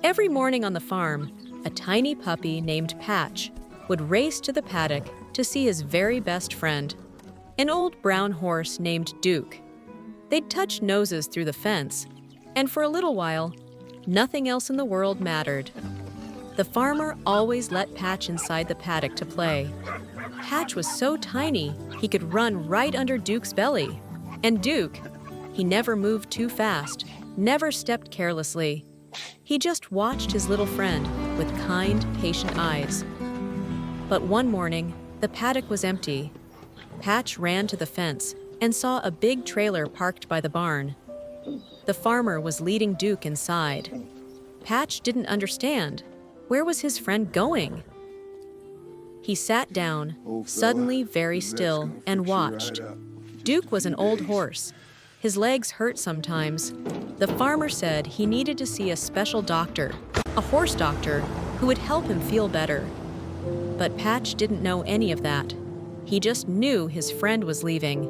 Every morning on the farm, a tiny puppy named Patch would race to the paddock to see his very best friend, an old brown horse named Duke. They'd touch noses through the fence, and for a little while, nothing else in the world mattered. The farmer always let Patch inside the paddock to play. Patch was so tiny, he could run right under Duke's belly. And Duke, he never moved too fast, never stepped carelessly. He just watched his little friend with kind, patient eyes. But one morning, the paddock was empty. Patch ran to the fence and saw a big trailer parked by the barn. The farmer was leading Duke inside. Patch didn't understand. Where was his friend going? He sat down, suddenly very still, and watched. Duke was an old horse. His legs hurt sometimes. The farmer said he needed to see a special doctor, a horse doctor, who would help him feel better. But Patch didn't know any of that. He just knew his friend was leaving.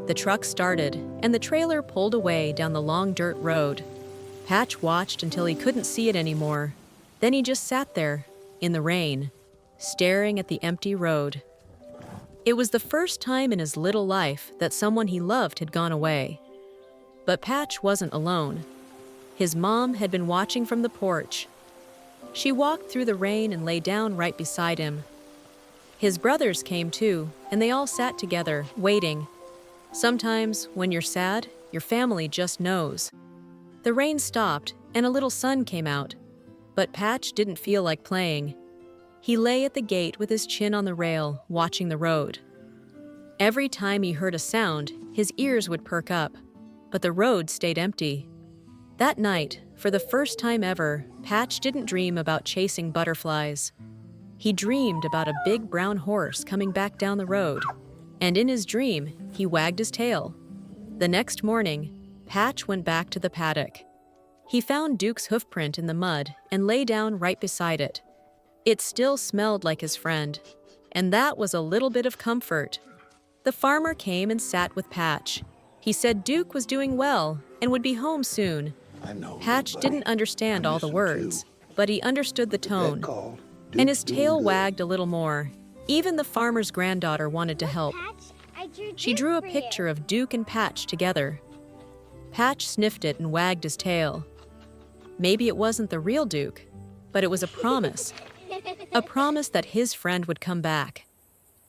The truck started, and the trailer pulled away down the long dirt road. Patch watched until he couldn't see it anymore. Then he just sat there, in the rain, staring at the empty road. It was the first time in his little life that someone he loved had gone away. But Patch wasn't alone. His mom had been watching from the porch. She walked through the rain and lay down right beside him. His brothers came too, and they all sat together, waiting. Sometimes, when you're sad, your family just knows. The rain stopped, and a little sun came out. But Patch didn't feel like playing. He lay at the gate with his chin on the rail, watching the road. Every time he heard a sound, his ears would perk up, but the road stayed empty. That night, for the first time ever, Patch didn't dream about chasing butterflies. He dreamed about a big brown horse coming back down the road, and in his dream, he wagged his tail. The next morning, Patch went back to the paddock. He found Duke's hoofprint in the mud and lay down right beside it. It still smelled like his friend, and that was a little bit of comfort. The farmer came and sat with Patch. He said Duke was doing well and would be home soon. Patch didn't understand all the words, but he understood the tone, and his tail wagged a little more. Even the farmer's granddaughter wanted to help. She drew a picture of Duke and Patch together. Patch sniffed it and wagged his tail. Maybe it wasn't the real Duke, but it was a promise that his friend would come back.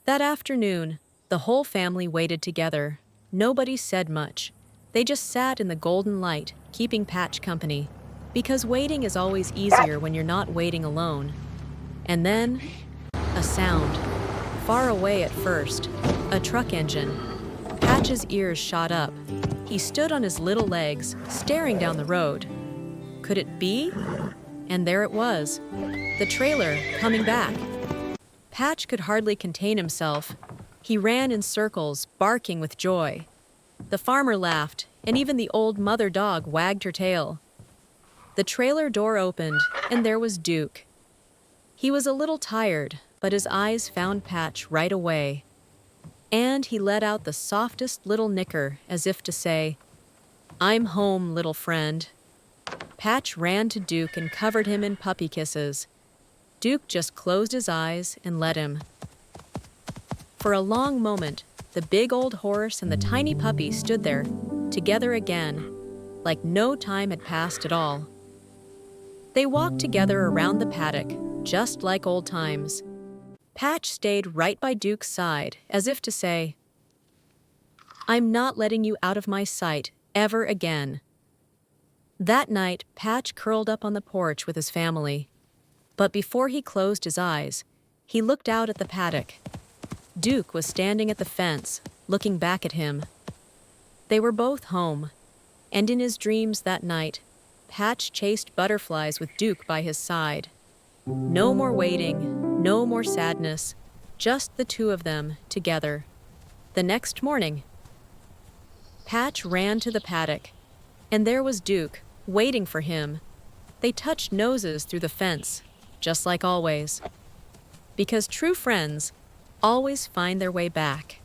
That afternoon, the whole family waited together. Nobody said much. They just sat in the golden light, keeping Patch company, because waiting is always easier when you're not waiting alone. And then, a sound. Far away at first, a truck engine. Patch's ears shot up. He stood on his little legs, staring down the road. Could it be? And there it was, the trailer coming back. Patch could hardly contain himself. He ran in circles, barking with joy. The farmer laughed, and even the old mother dog wagged her tail. The trailer door opened, and there was Duke. He was a little tired, but his eyes found Patch right away. And he let out the softest little nicker, as if to say, "I'm home, little friend." Patch ran to Duke and covered him in puppy kisses. Duke just closed his eyes and let him. For a long moment, the big old horse and the tiny puppy stood there, together again, like no time had passed at all. They walked together around the paddock, just like old times. Patch stayed right by Duke's side, as if to say, "I'm not letting you out of my sight ever again." That night, Patch curled up on the porch with his family. But before he closed his eyes, he looked out at the paddock. Duke was standing at the fence, looking back at him. They were both home, and in his dreams that night, Patch chased butterflies with Duke by his side. No more waiting, no more sadness, just the two of them together. The next morning, Patch ran to the paddock, and there was Duke, waiting for him. They touched noses through the fence, just like always. Because true friends always find their way back.